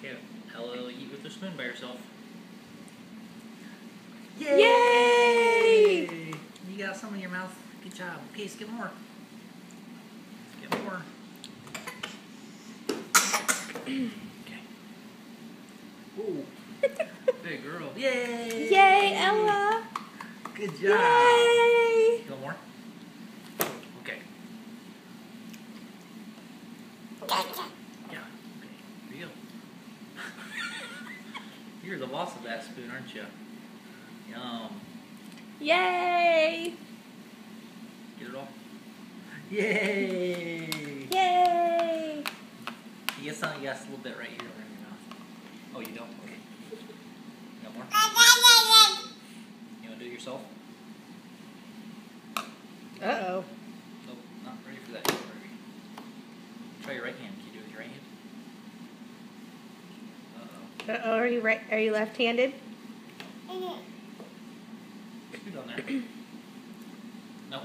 Okay, Ella will eat with a spoon by herself. Yay! Yay! You got some in your mouth. Good job. Okay, let's get more. Let's get more. Okay. Ooh. Good girl. Yay! Yay, Ella! Good job. Yay! You want more? Okay. Yeah. Okay. Here you go. You're the boss of that spoon, aren't you? Yum. Yay! Get it all? Yay! Yay! You get some, yes, a little bit right here over in your mouth. Oh, you don't? Okay. You got more? You want to do it yourself? Uh-oh. Nope, not ready for that. Try your right hand. Can you do it with your right hand? Uh-oh. Uh-oh, are you left-handed? Scoot on there. Nope.